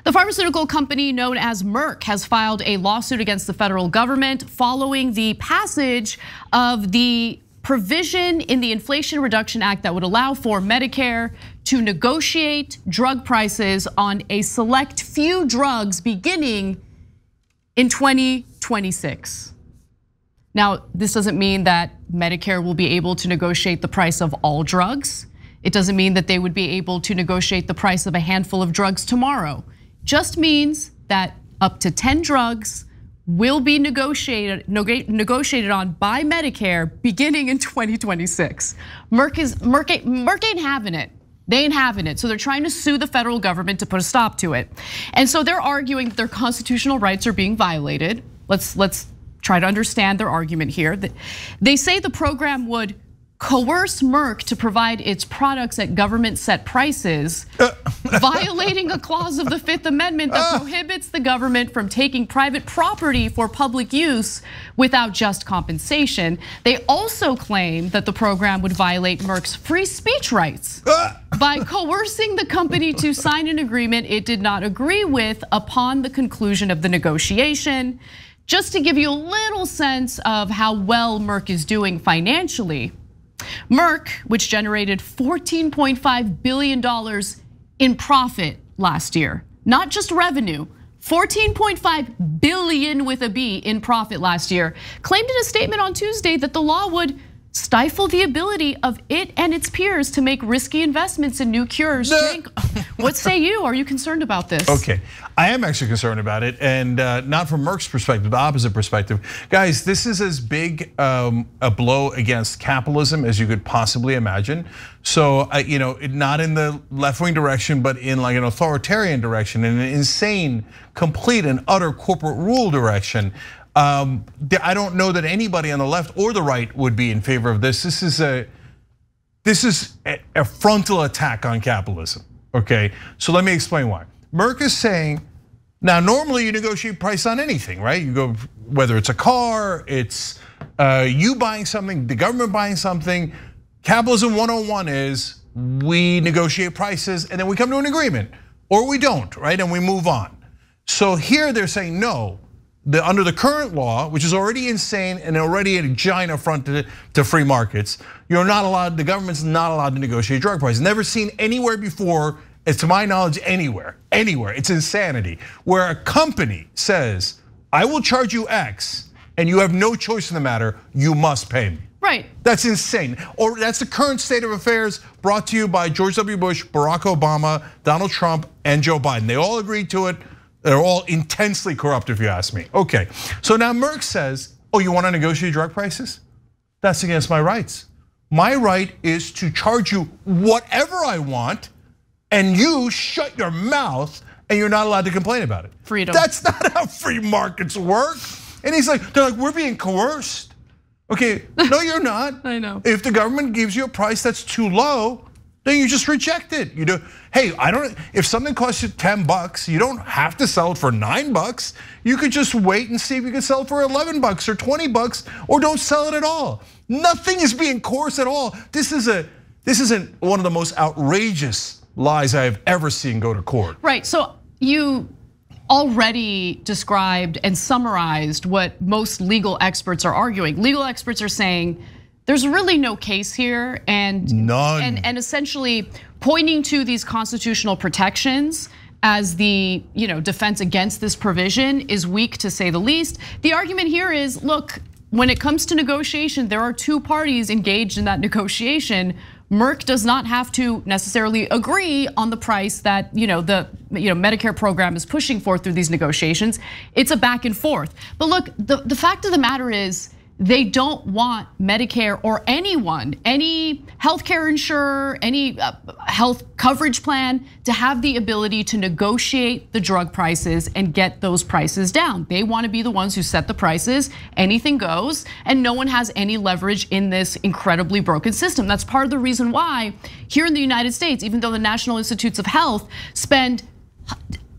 The pharmaceutical company known as Merck has filed a lawsuit against the federal government following the passage of the provision in the Inflation Reduction Act that would allow for Medicare to negotiate drug prices on a select few drugs beginning in 2026. Now, this doesn't mean that Medicare will be able to negotiate the price of all drugs. It doesn't mean that they would be able to negotiate the price of a handful of drugs tomorrow. Just means that up to 10 drugs will be negotiated on by Medicare beginning in 2026. Merck ain't having it. They ain't having it. So they're trying to sue the federal government to put a stop to it. And so they're arguing that their constitutional rights are being violated. Let's try to understand their argument here. They say the program would coerce Merck to provide its products at government set prices, violating a clause of the Fifth Amendment that prohibits the government from taking private property for public use without just compensation. They also claim that the program would violate Merck's free speech rights by coercing the company to sign an agreement it did not agree with upon the conclusion of the negotiation. Just to give you a little sense of how well Merck is doing financially, Merck, which generated $14.5 billion in profit last year, not just revenue, 14.5 billion with a B in profit last year, claimed in a statement on Tuesday that the law would stifle the ability of it and its peers to make risky investments in new cures. Jake, what say you? Are you concerned about this? Okay, I am actually concerned about it, and not from Merck's perspective, the opposite perspective. Guys, this is as big a blow against capitalism as you could possibly imagine. So, not in the left-wing direction, but in like an authoritarian direction, in an insane, complete and utter corporate rule direction. I don't know that anybody on the left or the right would be in favor of this. This is a frontal attack on capitalism, okay? So let me explain why. Merck is saying, now normally you negotiate price on anything, right? You go, whether it's a car, it's you buying something, the government buying something. Capitalism 101 is we negotiate prices and then we come to an agreement, or we don't, right? And we move on. So here they're saying no. Under the current law, which is already insane and already a giant affront to free markets, you're not allowed, the government's not allowed to negotiate drug prices. Never seen anywhere before, as to my knowledge, anywhere. It's insanity. Where a company says, I will charge you X, and you have no choice in the matter, you must pay me. Right. That's insane. Or that's the current state of affairs brought to you by George W. Bush, Barack Obama, Donald Trump, and Joe Biden. They all agreed to it. They're all intensely corrupt, if you ask me. Okay, so now Merck says, you want to negotiate drug prices? That's against my rights. My right is to charge you whatever I want, and you shut your mouth, and you're not allowed to complain about it. Freedom. That's not how free markets work. And they're like, we're being coerced. Okay, no, you're not. I know. If the government gives you a price that's too low, then you just reject it. You do. Hey, if something costs you $10, you don't have to sell it for $9. You could just wait and see if you can sell it for $11 or $20, or don't sell it at all. Nothing is being coerced at all. This isn't one of the most outrageous lies I have ever seen go to court. Right. So you already described and summarized what most legal experts are arguing. Legal experts are saying there's really no case here, and none. And essentially pointing to these constitutional protections as the defense against this provision is weak, to say the least. The argument here is, look, when it comes to negotiation, there are two parties engaged in that negotiation. Merck does not have to necessarily agree on the price that the Medicare program is pushing for through these negotiations. It's a back and forth. But look, the fact of the matter is, they don't want Medicare or anyone, any healthcare insurer, any health coverage plan to have the ability to negotiate the drug prices and get those prices down. They want to be the ones who set the prices, anything goes, and no one has any leverage in this incredibly broken system. That's part of the reason why here in the United States, even though the National Institutes of Health spend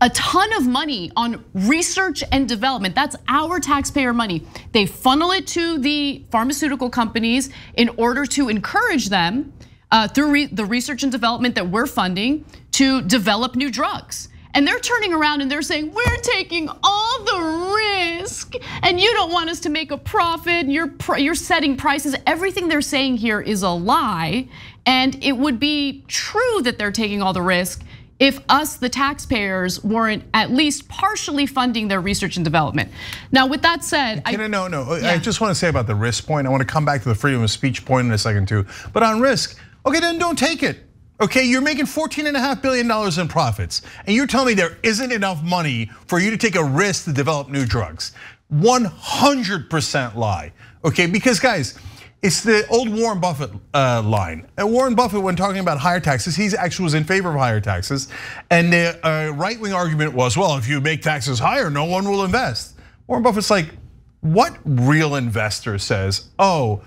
a ton of money on research and development, that's our taxpayer money. They funnel it to the pharmaceutical companies in order to encourage them through the research and development that we're funding to develop new drugs. And they're turning around and they're saying, we're taking all the risk and you don't want us to make a profit, you're setting prices. Everything they're saying here is a lie. And it would be true that they're taking all the risk if us, the taxpayers, weren't at least partially funding their research and development. Now, with that said, No. I just want to say about the risk point. I want to come back to the freedom of speech point in a second too. But on risk, okay, then don't take it. Okay, you're making $14.5 billion in profits, and you're telling me there isn't enough money for you to take a risk to develop new drugs. 100% lie, okay? Because guys, it's the old Warren Buffett line. And Warren Buffett, when talking about higher taxes, he actually was in favor of higher taxes. And the right-wing argument was, well, if you make taxes higher, no one will invest. Warren Buffett's like, what real investor says, oh,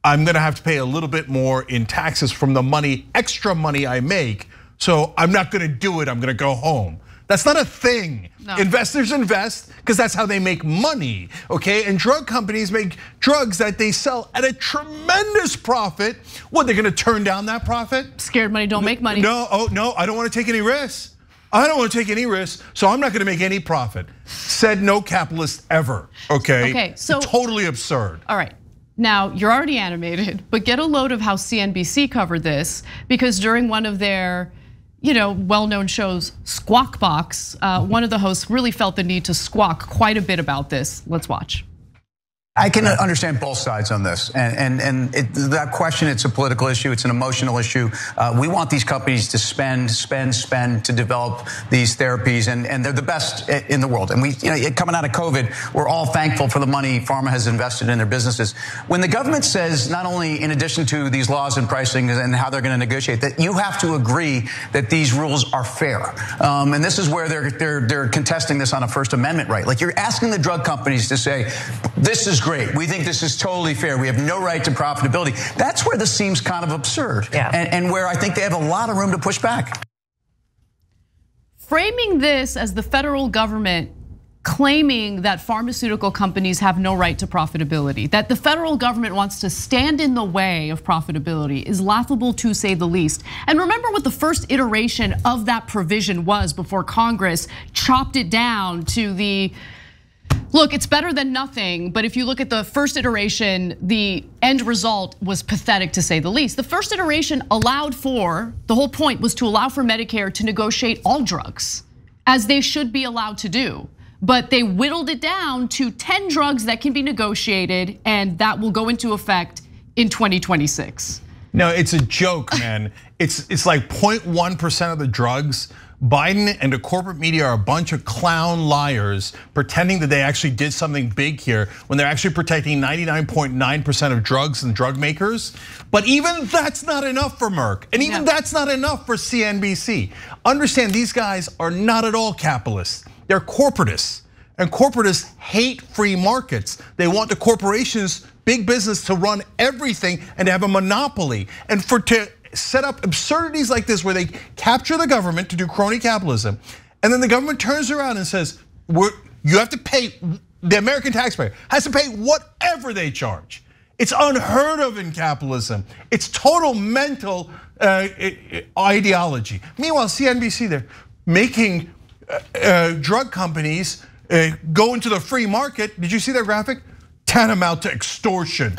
I'm gonna have to pay a little bit more in taxes from the money, extra money I make, so I'm not gonna do it, I'm gonna go home. That's not a thing. No. Investors invest because that's how they make money, okay? And drug companies make drugs that they sell at a tremendous profit. What, they're gonna turn down that profit? Scared money don't make money. No, no, I don't wanna take any risks. I don't want to take any risks, so I'm not going to make any profit. Said no capitalist ever, okay? Okay, so totally absurd. All right. Now, you're already animated, but get a load of how CNBC covered this, because during one of their well-known shows, Squawk Box, one of the hosts really felt the need to squawk quite a bit about this. Let's watch. I can understand both sides on this, and that question, it's a political issue, it's an emotional issue. We want these companies to spend to develop these therapies, and they're the best in the world. And we, coming out of COVID, we're all thankful for the money pharma has invested in their businesses. When the government says, not only in addition to these laws and pricing and how they're going to negotiate, that you have to agree that these rules are fair, and this is where they're contesting this on a First Amendment right. Like, you're asking the drug companies to say, this is great. We think this is totally fair. We have no right to profitability. That's where this seems kind of absurd, and where I think they have a lot of room to push back. Framing this as the federal government claiming that pharmaceutical companies have no right to profitability, that the federal government wants to stand in the way of profitability, is laughable to say the least. And remember what the first iteration of that provision was before Congress chopped it down to the, look, it's better than nothing, but if you look at the first iteration, the end result was pathetic to say the least. The first iteration allowed for, the whole point was to allow for Medicare to negotiate all drugs, as they should be allowed to do. But they whittled it down to 10 drugs that can be negotiated, and that will go into effect in 2026. No, it's a joke, man. It's like 0.1% of the drugs. Biden and the corporate media are a bunch of clown liars pretending that they actually did something big here when they're actually protecting 99.9% of drugs and drug makers. But even that's not enough for Merck, and even that's not enough for CNBC. Understand, these guys are not at all capitalists. They're corporatists, and corporatists hate free markets. They want the corporations, big business, to run everything and to have a monopoly. And to set up absurdities like this where they capture the government to do crony capitalism, and then the government turns around and says, you have to pay, the American taxpayer has to pay whatever they charge. It's unheard of in capitalism. It's total mental ideology. Meanwhile, CNBC, they're making drug companies go into the free market. Did you see their graphic? Tantamount to extortion.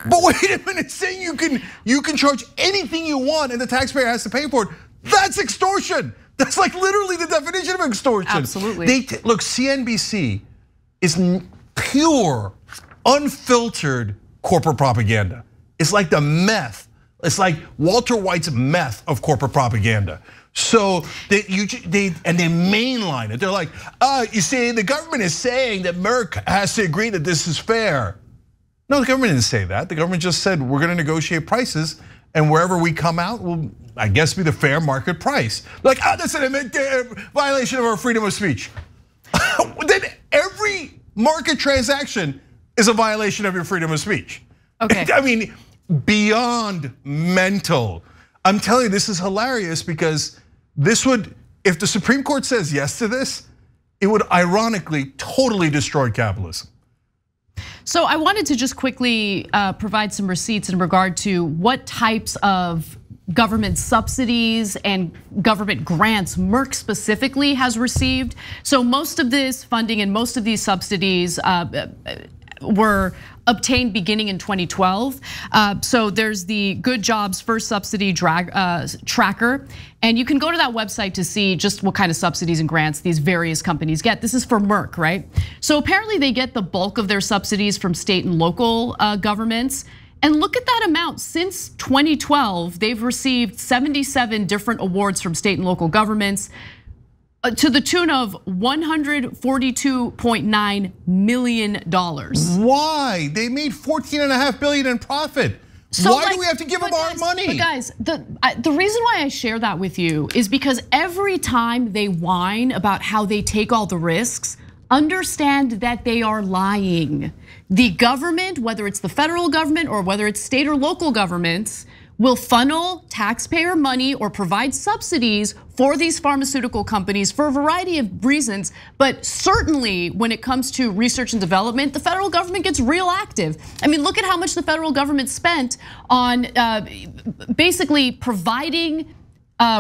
But wait a minute, saying you can charge anything you want and the taxpayer has to pay for it, that's extortion. That's like literally the definition of extortion. Absolutely. Look, CNBC is pure, unfiltered corporate propaganda. It's like the meth. It's like Walter White's meth of corporate propaganda. So they mainline it. They're like, you see, the government is saying that Merck has to agree that this is fair. No, the government didn't say that. The government just said we're going to negotiate prices, and wherever we come out will, I guess, be the fair market price. Like, that's a violation of our freedom of speech. Then every market transaction is a violation of your freedom of speech. Okay. I mean, beyond mental. I'm telling you, this is hilarious because this would, if the Supreme Court says yes to this, it would ironically totally destroy capitalism. So I wanted to just quickly provide some receipts in regard to what types of government subsidies and government grants Merck specifically has received. So most of this funding and most of these subsidies were obtained beginning in 2012. So there's the Good Jobs First Subsidy Tracker. And you can go to that website to see just what kind of subsidies and grants these various companies get. This is for Merck, right? So apparently they get the bulk of their subsidies from state and local governments. And look at that amount. Since 2012, they've received 77 different awards from state and local governments to the tune of $142.9 million. Why? They made $14.5 billion in profit. So why do we have to give them our money? But guys, the reason why I share that with you is because every time they whine about how they take all the risks, understand that they are lying. The government, whether it's the federal government or whether it's state or local governments, will funnel taxpayer money or provide subsidies for these pharmaceutical companies for a variety of reasons. But certainly when it comes to research and development, the federal government gets real active. I mean, look at how much the federal government spent on basically providing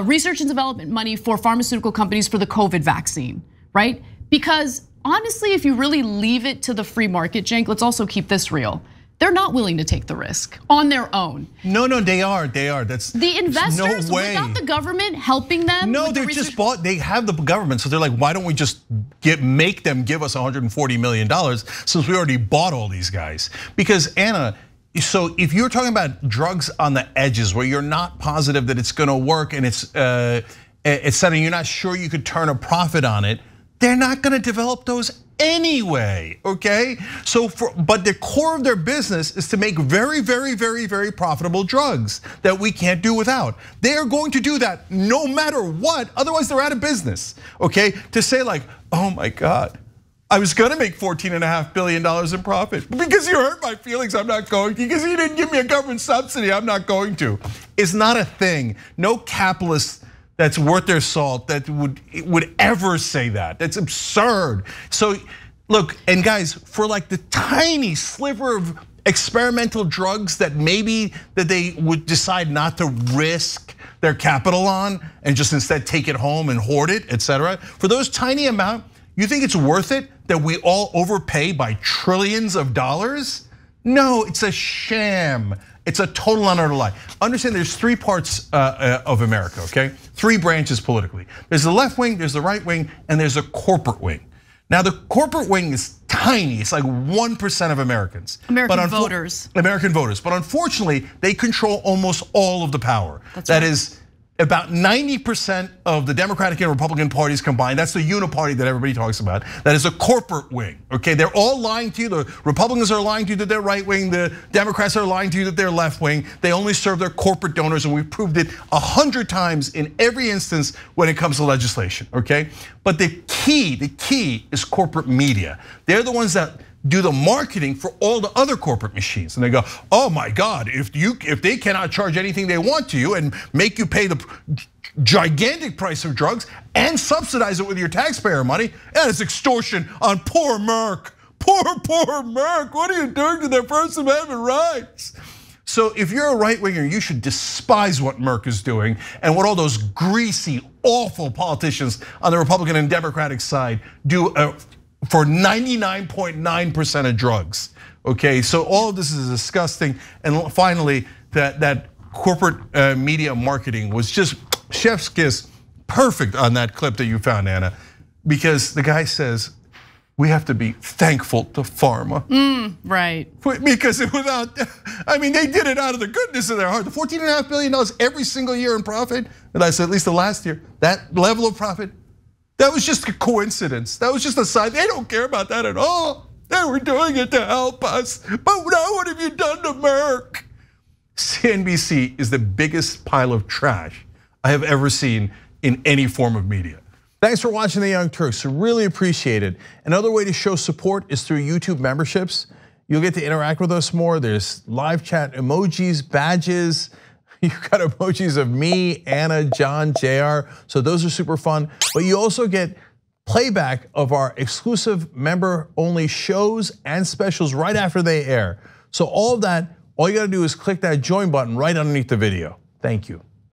research and development money for pharmaceutical companies for the COVID vaccine, right? Because honestly, if you really leave it to the free market, Cenk, let's also keep this real. They're not willing to take the risk on their own. No, they are. That's the investors no way. Without the government helping them. No, they're just bought. They have the government, so they're like, why don't we just make them give us $140 million since we already bought all these guys? Because Anna, so if you're talking about drugs on the edges where you're not positive that it's going to work and it's something you're not sure you could turn a profit on it, they're not going to develop those anyway, okay? But the core of their business is to make very, very, very, very profitable drugs that we can't do without. They are going to do that no matter what, otherwise they're out of business, okay? To say like, oh my God, I was gonna make $14.5 billion in profit. Because you hurt my feelings, I'm not going to. Because you didn't give me a government subsidy, I'm not going to. It's not a thing. No capitalist that's worth their salt that would ever say that. That's absurd. So look, and guys, for like the tiny sliver of experimental drugs that maybe that they would decide not to risk their capital on and just instead take it home and hoard it, etc. For those tiny amount, you think it's worth it that we all overpay by trillions of dollars? No, it's a sham. It's a total and utter lie. Understand there's three parts of America, okay? Three branches politically. There's the left wing, there's the right wing, and there's a corporate wing. Now the corporate wing is tiny, it's like 1% of Americans. American voters. American voters, but unfortunately they control almost all of the power. That is about 90% of the Democratic and Republican parties combined. That's the uniparty that everybody talks about. That is a corporate wing, okay? They're all lying to you. The Republicans are lying to you that they're right wing. The Democrats are lying to you that they're left wing. They only serve their corporate donors, and we've proved it 100 times in every instance when it comes to legislation, okay? But the key is corporate media. They're the ones that do the marketing for all the other corporate machines. And they go, oh my God, if they cannot charge anything they want to you and make you pay the gigantic price of drugs and subsidize it with your taxpayer money, that is extortion on poor Merck. Poor Merck, what are you doing to their First Amendment rights? So if you're a right winger, you should despise what Merck is doing and what all those greasy, awful politicians on the Republican and Democratic side do for 99.9% of drugs, okay? So all of this is disgusting. And finally, that corporate media marketing was just chef's kiss, perfect on that clip that you found, Anna. Because the guy says, we have to be thankful to pharma. Right. Because without, I mean, they did it out of the goodness of their heart. The $14.5 billion every single year in profit, and I said at least the last year, that level of profit, that was just a coincidence. That was just a sign. They don't care about that at all. They were doing it to help us. But now what have you done to Merck? CNBC is the biggest pile of trash I have ever seen in any form of media. Thanks for watching The Young Turks, really appreciate it. Another way to show support is through YouTube memberships. You'll get to interact with us more. There's live chat emojis, badges. You've got emojis of me, Anna, John, JR, so those are super fun. But you also get playback of our exclusive member-only shows and specials right after they air. So all of that, all you gotta do is click that join button right underneath the video. Thank you.